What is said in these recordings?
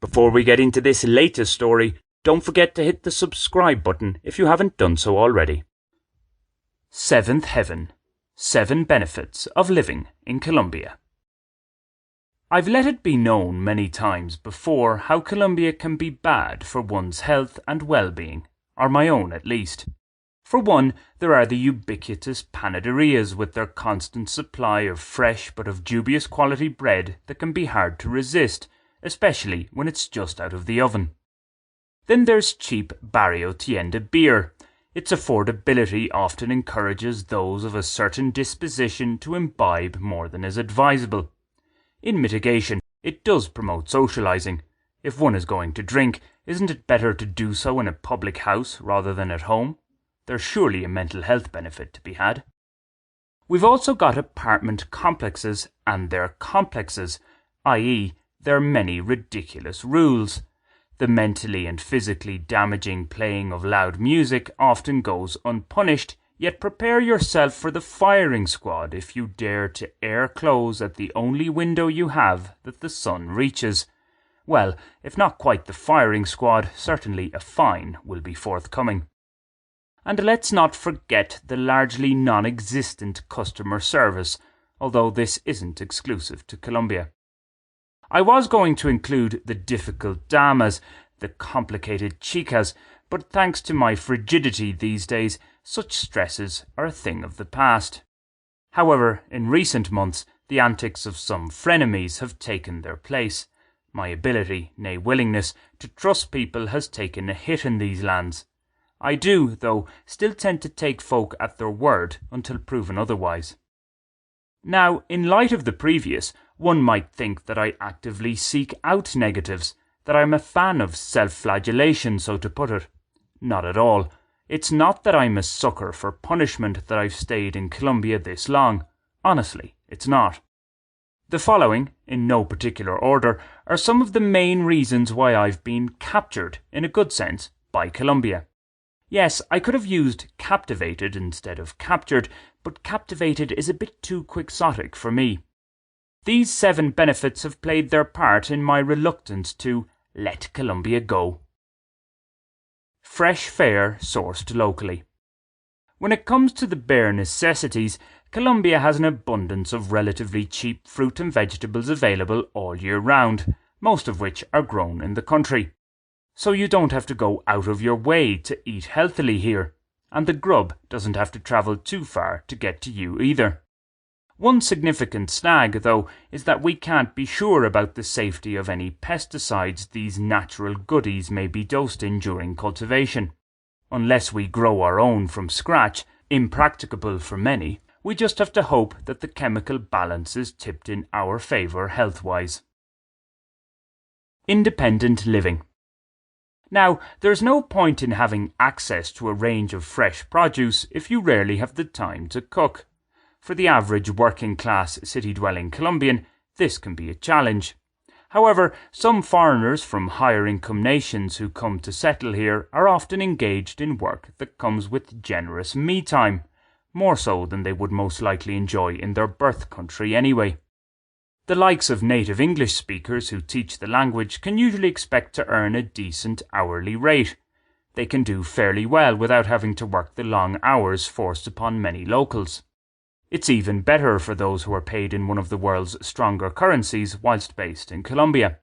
Before we get into this latest story, don't forget to hit the subscribe button if you haven't done so already. Seventh Heaven: 7 Benefits of Living in Colombia. I've let it be known many times before how Colombia can be bad for one's health and well-being, or my own at least. For one, there are the ubiquitous panaderias with their constant supply of fresh but of dubious quality bread that can be hard to resist, especially when it's just out of the oven. Then there's cheap Barrio Tienda beer. Its affordability often encourages those of a certain disposition to imbibe more than is advisable. In mitigation, it does promote socializing. If one is going to drink, isn't it better to do so in a public house rather than at home? There's surely a mental health benefit to be had. We've also got apartment complexes and their complexes, i.e., their many ridiculous rules. The mentally and physically damaging playing of loud music often goes unpunished, yet prepare yourself for the firing squad if you dare to air close at the only window you have that the sun reaches. Well, if not quite the firing squad, certainly a fine will be forthcoming. And let's not forget the largely non-existent customer service, although this isn't exclusive to Colombia. I was going to include the difficult damas, the complicated chicas, but thanks to my frigidity these days, such stresses are a thing of the past. However, in recent months, the antics of some frenemies have taken their place. My ability, nay willingness, to trust people has taken a hit in these lands. I do, though, still tend to take folk at their word until proven otherwise. Now, in light of the previous, one might think that I actively seek out negatives, that I'm a fan of self-flagellation, so to put it. Not at all. It's not that I'm a sucker for punishment that I've stayed in Colombia this long. Honestly, it's not. The following, in no particular order, are some of the main reasons why I've been captured, in a good sense, by Colombia. Yes, I could have used captivated instead of captured, but captivated is a bit too quixotic for me. These 7 benefits have played their part in my reluctance to let Colombia go. Fresh fare sourced locally. When it comes to the bare necessities, Colombia has an abundance of relatively cheap fruit and vegetables available all year round, most of which are grown in the country. So you don't have to go out of your way to eat healthily here, and the grub doesn't have to travel too far to get to you either. One significant snag, though, is that we can't be sure about the safety of any pesticides these natural goodies may be dosed in during cultivation. Unless we grow our own from scratch, impracticable for many, we just have to hope that the chemical balance is tipped in our favour health-wise. Independent living. Now, there's no point in having access to a range of fresh produce if you rarely have the time to cook. For the average working-class city-dwelling Colombian, this can be a challenge. However, some foreigners from higher-income nations who come to settle here are often engaged in work that comes with generous me-time, more so than they would most likely enjoy in their birth country anyway. The likes of native English speakers who teach the language can usually expect to earn a decent hourly rate. They can do fairly well without having to work the long hours forced upon many locals. It's even better for those who are paid in one of the world's stronger currencies whilst based in Colombia.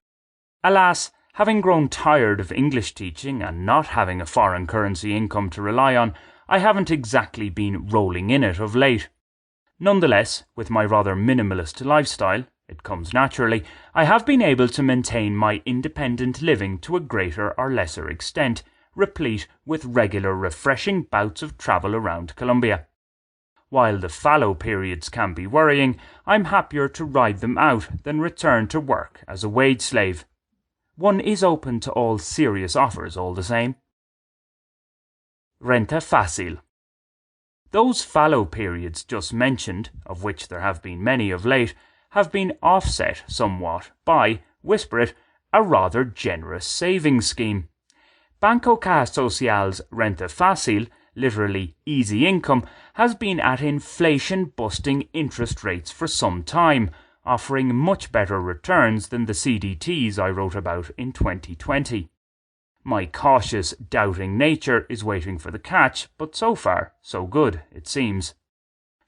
Alas, having grown tired of English teaching and not having a foreign currency income to rely on, I haven't exactly been rolling in it of late. Nonetheless, with my rather minimalist lifestyle, it comes naturally, I have been able to maintain my independent living to a greater or lesser extent, replete with regular refreshing bouts of travel around Colombia. While the fallow periods can be worrying, I'm happier to ride them out than return to work as a wage slave. One is open to all serious offers all the same. Renta fácil. Those fallow periods just mentioned, of which there have been many of late, have been offset somewhat by, whisper it, a rather generous savings scheme. Banco Caja Social's Renta Fácil, literally easy income, has been at inflation-busting interest rates for some time, offering much better returns than the CDTs I wrote about in 2020. My cautious, doubting nature is waiting for the catch, but so far, so good, it seems.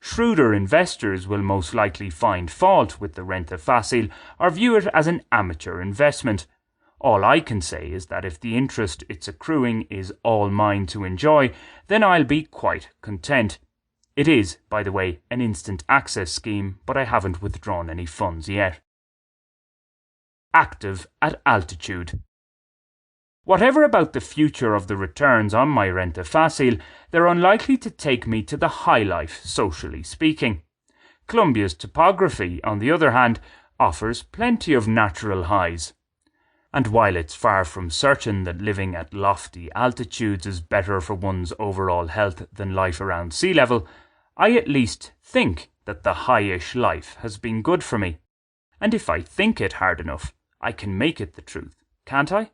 Shrewder investors will most likely find fault with the renta facile or view it as an amateur investment. All I can say is that if the interest it's accruing is all mine to enjoy, then I'll be quite content. It is, by the way, an instant access scheme, but I haven't withdrawn any funds yet. Active at altitude. Whatever about the future of the returns on my renta facile, they're unlikely to take me to the high life, socially speaking. Colombia's topography, on the other hand, offers plenty of natural highs. And while it's far from certain that living at lofty altitudes is better for one's overall health than life around sea level, I at least think that the high-ish life has been good for me. And if I think it hard enough, I can make it the truth, can't I?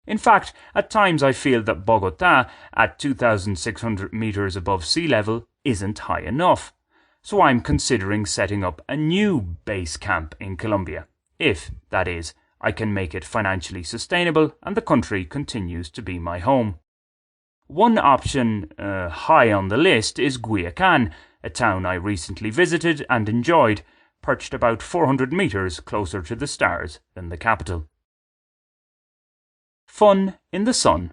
In fact, at times I feel that Bogotá, at 2,600 meters above sea level, isn't high enough. So I'm considering setting up a new base camp in Colombia, if, that is, I can make it financially sustainable and the country continues to be my home. One option high on the list is Guayaquil, a town I recently visited and enjoyed, perched about 400 meters closer to the stars than the capital. Fun in the sun.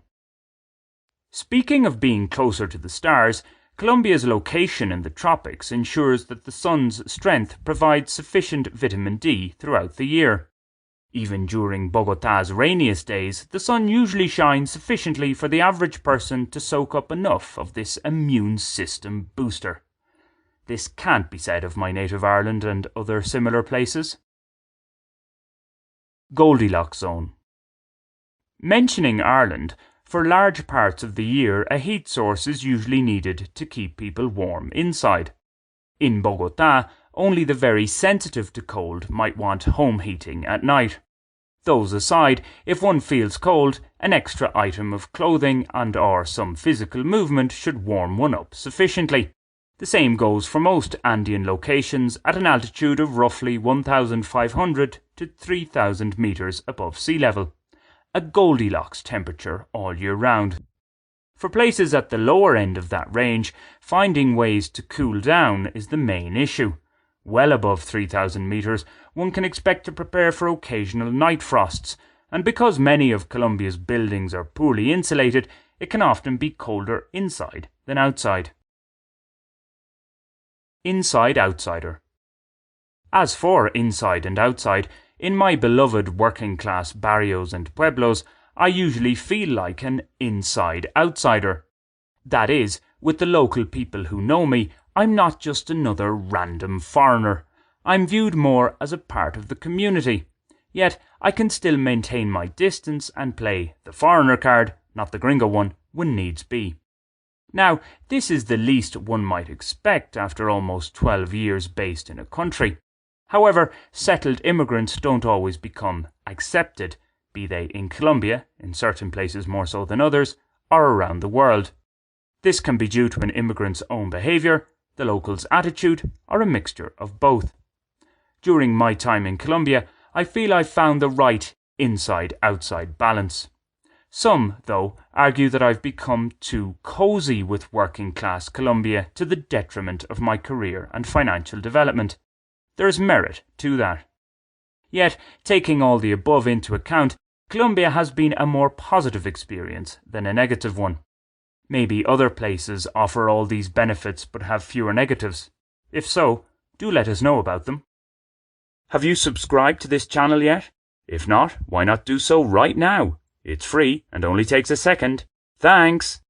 Speaking of being closer to the stars, Colombia's location in the tropics ensures that the sun's strength provides sufficient vitamin D throughout the year. Even during Bogotá's rainiest days, the sun usually shines sufficiently for the average person to soak up enough of this immune system booster. This can't be said of my native Ireland and other similar places. Goldilocks zone. Mentioning Ireland, for large parts of the year a heat source is usually needed to keep people warm inside. In Bogotá, only the very sensitive to cold might want home heating at night. Those aside, if one feels cold, an extra item of clothing and/or some physical movement should warm one up sufficiently. The same goes for most Andean locations at an altitude of roughly 1,500 to 3,000 meters above sea level. A Goldilocks temperature all year round. For places at the lower end of that range, finding ways to cool down is the main issue. Well above 3,000 meters, one can expect to prepare for occasional night frosts, and because many of Colombia's buildings are poorly insulated, it can often be colder inside than outside. Inside outsider. As for inside and outside, in my beloved working-class barrios and pueblos, I usually feel like an inside outsider. That is, with the local people who know me, I'm not just another random foreigner. I'm viewed more as a part of the community. Yet, I can still maintain my distance and play the foreigner card, not the gringo one, when needs be. Now, this is the least one might expect after almost 12 years based in a country. However, settled immigrants don't always become accepted, be they in Colombia, in certain places more so than others, or around the world. This can be due to an immigrant's own behaviour, the locals' attitude, or a mixture of both. During my time in Colombia, I feel I've found the right inside-outside balance. Some, though, argue that I've become too cosy with working-class Colombia to the detriment of my career and financial development. There is merit to that. Yet, taking all the above into account, Colombia has been a more positive experience than a negative one. Maybe other places offer all these benefits but have fewer negatives. If so, do let us know about them. Have you subscribed to this channel yet? If not, why not do so right now? It's free and only takes a second. Thanks!